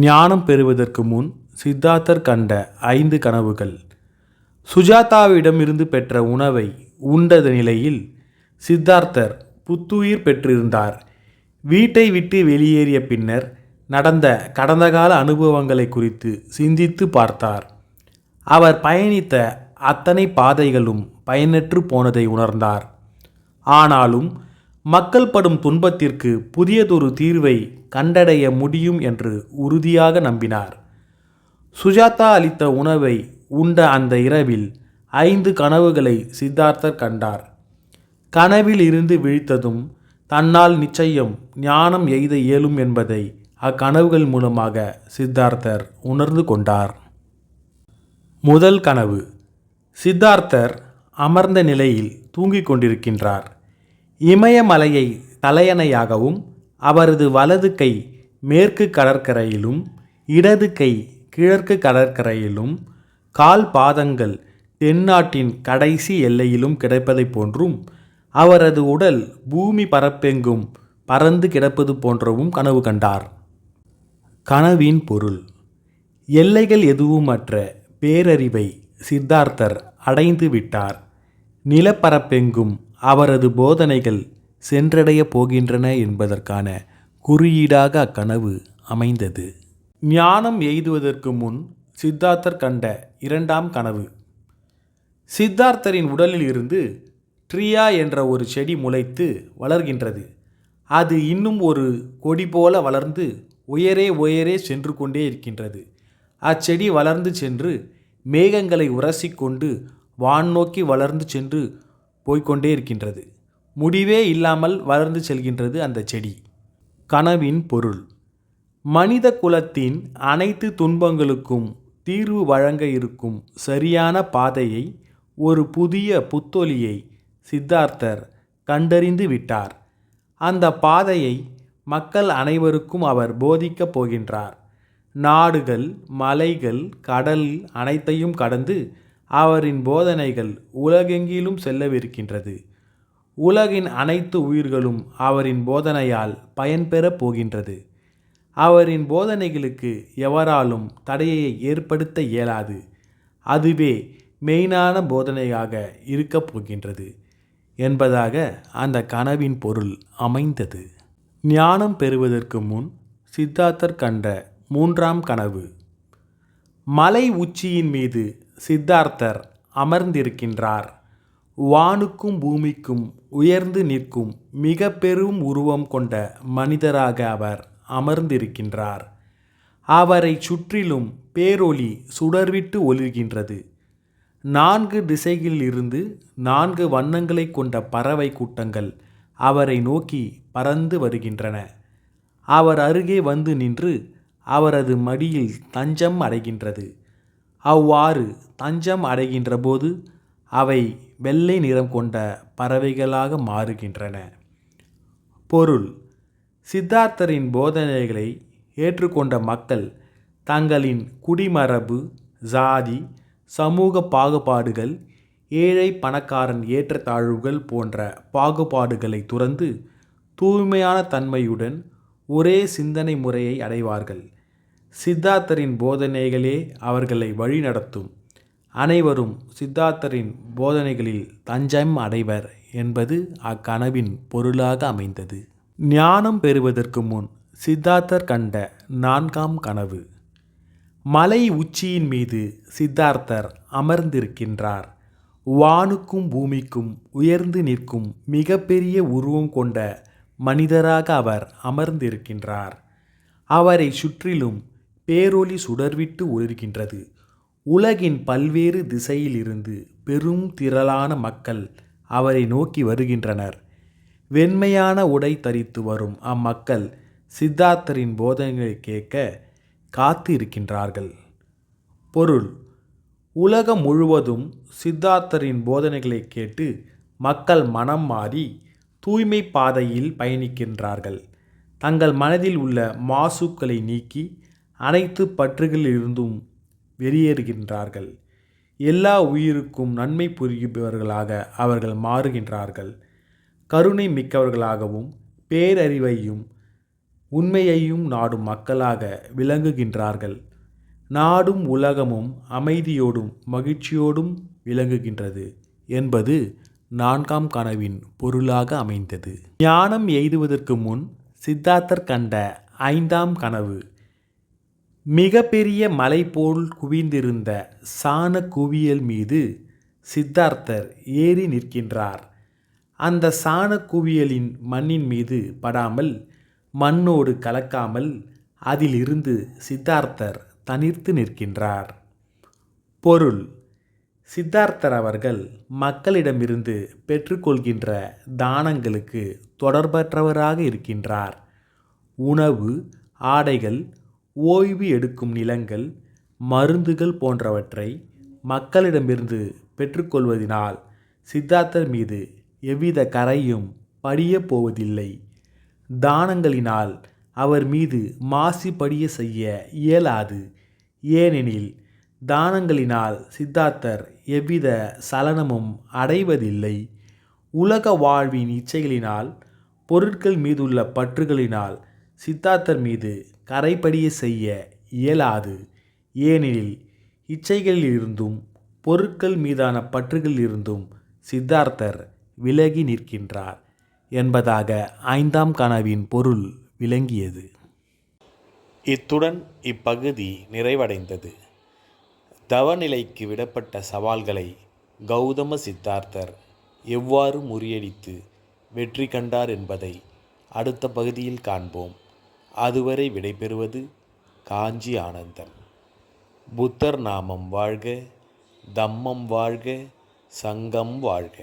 ஞானம் பெறுவதற்கு முன் சித்தார்த்தர் கண்ட 5 கனவுகள். சுஜாதாவிடமிருந்து பெற்ற உணவை உண்ட நிலையில் சித்தார்த்தர் புத்துயிர் பெற்றிருந்தார். வீட்டை விட்டு வெளியேறிய பின்னர் நடந்த கடந்த கால அனுபவங்களை குறித்து சிந்தித்து பார்த்தார். அவர் பயணித்த அத்தனை பாதைகளும் பயனற்று போனதை உணர்ந்தார். ஆனாலும் மக்கள் படும் துன்பத்திற்கு புதியதொரு தீர்வை கண்டடைய முடியும் என்று உறுதியாக நம்பினார். சுஜாதா அளித்த உணவை உண்ட அந்த இரவில் 5 கனவுகளை சித்தார்த்தர் கண்டார். கனவில் இருந்து விழித்ததும் தன்னால் நிச்சயம் ஞானம் எய்த இயலும் என்பதை அக்கனவுகள் மூலமாக சித்தார்த்தர் உணர்ந்து கொண்டார். முதல் கனவு. சித்தார்த்தர் அமர்ந்த நிலையில் தூங்கிக் கொண்டிருக்கின்றார். இமயமலையை தலையணையாகவும் அவரது வலது கை மேற்கு கடற்கரையிலும் இடது கை கிழக்கு கடற்கரையிலும் கால் பாதங்கள் தென்னாட்டின் கடைசி எல்லையிலும் கிடைப்பதைப் போன்றும் அவரது உடல் பூமி பரப்பெங்கும் பறந்து கிடப்பது போன்றவும் கனவு கண்டார். கனவின் பொருள். எல்லைகள் எதுவுமற்ற பேரறிவை சித்தார்த்தர் அடைந்து விட்டார். நிலப்பரப்பெங்கும் அவரது போதனைகள் சென்றடைய போகின்றன என்பதற்கான குறியீடாக அக்கனவு அமைந்தது. ஞானம் எய்துவதற்கு முன் சித்தார்த்தர் கண்ட 2ஆம் கனவு. சித்தார்த்தரின் உடலில் இருந்து ட்ரியா என்ற ஒரு செடி முளைத்து வளர்கின்றது. அது இன்னும் ஒரு கொடி போல வளர்ந்து உயரே சென்று கொண்டே இருக்கின்றது. அச்செடி வளர்ந்து சென்று மேகங்களை உரசிக்கொண்டு வான் நோக்கி வளர்ந்து சென்று போய்கொண்டே இருக்கின்றது. முடிவே இல்லாமல் வளர்ந்து செல்கின்றது அந்த செடி. கனவின் பொருள். மனித குலத்தின் அனைத்து துன்பங்களுக்கும் தீர்வு வழங்க இருக்கும் சரியான பாதையை, ஒரு புதிய புத்தொலியை சித்தார்த்தர் கண்டறிந்து விட்டார். அந்த பாதையை மக்கள் அனைவருக்கும் அவர் போதிக்கப் போகின்றார். நாடுகள், மலைகள், கடல் அனைத்தையும் கடந்து அவரின் போதனைகள் உலகெங்கிலும் செல்லவிருக்கின்றது. உலகின் அனைத்து உயிர்களும் அவரின் போதனையால் பயன்பெறப் போகின்றது. அவரின் போதனைகளுக்கு எவராலும் தடையை ஏற்படுத்த இயலாது. அதுவே மெய்ஞான போதனையாக இருக்கப் போகின்றது என்பதாக அந்த கனவின் பொருள் அமைந்தது. ஞானம் பெறுவதற்கு முன் சித்தார்த்தர் கண்ட 3ஆம் கனவு. மலை உச்சியின் மீது சித்தார்த்தர் அமர்ந்திருக்கின்றார். வானுக்கும் பூமிக்கும் உயர்ந்து நிற்கும் மிக பெரும் உருவம் கொண்ட மனிதராக அவர் அமர்ந்திருக்கின்றார். அவரை சுற்றிலும் பேரொளி சுடர்விட்டு ஒளிர்கின்றது. 4 திசைகளிலிருந்து 4 வண்ணங்களை கொண்ட பறவை கூட்டங்கள் அவரை நோக்கி பறந்து வருகின்றன. அவர் அருகே வந்து நின்று அவரது மடியில் தஞ்சம் அடைகின்றது. அவ்வாறு தஞ்சம் அடைகின்ற போது அவை வெள்ளை நிறம் கொண்ட பறவைகளாக மாறுகின்றன. பொருள். சித்தார்த்தரின் போதனைகளை ஏற்றுக்கொண்ட மக்கள் தங்களின் குடிமரபு, சாதி, சமூக பாகுபாடுகள், ஏழை பணக்காரன் ஏற்றத்தாழ்வுகள் போன்ற பாகுபாடுகளை துறந்து தூய்மையான தன்மையுடன் ஒரே சிந்தனை முறையை அடைவார்கள். சித்தார்த்தரின் போதனைகளே அவர்களை வழிநடத்தும். அனைவரும் சித்தார்த்தரின் போதனைகளில் தஞ்சம் அடைவர் என்பது அக்கனவின் பொருளாக அமைந்தது. ஞானம் பெறுவதற்கு முன் சித்தார்த்தர் கண்ட 4ஆம் கனவு. மலை உச்சியின் மீது சித்தார்த்தர் அமர்ந்திருக்கின்றார். வானுக்கும் பூமிக்கும் உயர்ந்து நிற்கும் மிகப்பெரிய உருவம் கொண்ட மனிதராக அவர் அமர்ந்திருக்கின்றார். அவரை சுற்றிலும் பேரொளி சுடர்விட்டு ஒளிர்கின்றது. உலகின் பல்வேறு திசையிலிருந்து பெரும் திரளான மக்கள் அவரை நோக்கி வருகின்றனர். வெண்மையான உடை தரித்து வரும் அம்மக்கள் சித்தார்த்தரின் போதனைகளை கேட்க காத்து இருக்கின்றார்கள். பொருள். உலகம் முழுவதும் சித்தார்த்தரின் போதனைகளை கேட்டு மக்கள் மனம் மாறி தூய்மை பாதையில் பயணிக்கின்றார்கள். தங்கள் மனதில் உள்ள மாசுக்களை நீக்கி அனைத்து பற்றுகளிலிருந்தும் வெளியேறுகின்றார்கள். எல்லா உயிருக்கும் நன்மை புரிபவர்களாக அவர்கள் மாறுகின்றார்கள். கருணை மிக்கவர்களாகவும் பேரறிவையும் உண்மையையும் நாடும் மக்களாக விளங்குகின்றார்கள். நாடும் உலகமும் அமைதியோடும் மகிழ்ச்சியோடும் விளங்குகின்றது என்பது 4ஆம் கனவின் பொருளாக அமைந்தது. ஞானம் எய்துவதற்கு முன் சித்தார்த்தர் கண்ட 5ஆம் கனவு மிக பெரிய மலை போல் குவிந்திருந்த சாண குவியல் மீது சித்தார்த்தர் ஏறி நிற்கின்றார். அந்த சாண குவியலின் மண்ணின் மீது படாமல், மண்ணோடு கலக்காமல் அதிலிருந்து சித்தார்த்தர் தனித்து நிற்கின்றார். பொருள்: சித்தார்த்தர் அவர்கள் மக்களிடமிருந்து பெற்றுக்கொள்கின்ற தானங்களுக்கு தொடர்பற்றவராக இருக்கின்றார். உணவு, ஆடைகள், ஓய்வு எடுக்கும் நிலங்கள், மருந்துகள் போன்றவற்றை மக்களிடமிருந்து பெற்றுக்கொள்வதினால் சித்தார்த்தர் மீது எவ்வித கரையும் படியப் போவதில்லை. தானங்களினால் அவர் மீது மாசு படிய செய்ய இயலாது. ஏனெனில் தானங்களினால் சித்தார்த்தர் எவ்வித சலனமும் அடைவதில்லை. உலக வாழ்வின் இச்சைகளினால், பொருட்கள் மீதுள்ள பற்றுகளினால் சித்தார்த்தர் மீது கரைபடிய செய்ய இயலாது. ஏனெனில் இச்சைகளிலிருந்தும் பொருட்கள் மீதான பற்றுகளிலிருந்தும் சித்தார்த்தர் விலகி நிற்கின்றார் என்பதாக 5ஆம் கனவின் பொருள் விளங்கியது. இத்துடன் இப்பகுதி நிறைவடைந்தது. தவநிலைக்கு விடப்பட்ட சவால்களை கௌதம சித்தார்த்தர் எவ்வாறு முறியடித்து வெற்றி கண்டார் என்பதை அடுத்த பகுதியில் காண்போம். அதுவரை விடைபெறுவது காஞ்சி ஆனந்தன். புத்தர் நாமம் வாழ்க, தம்மம் வாழ்க, சங்கம் வாழ்க.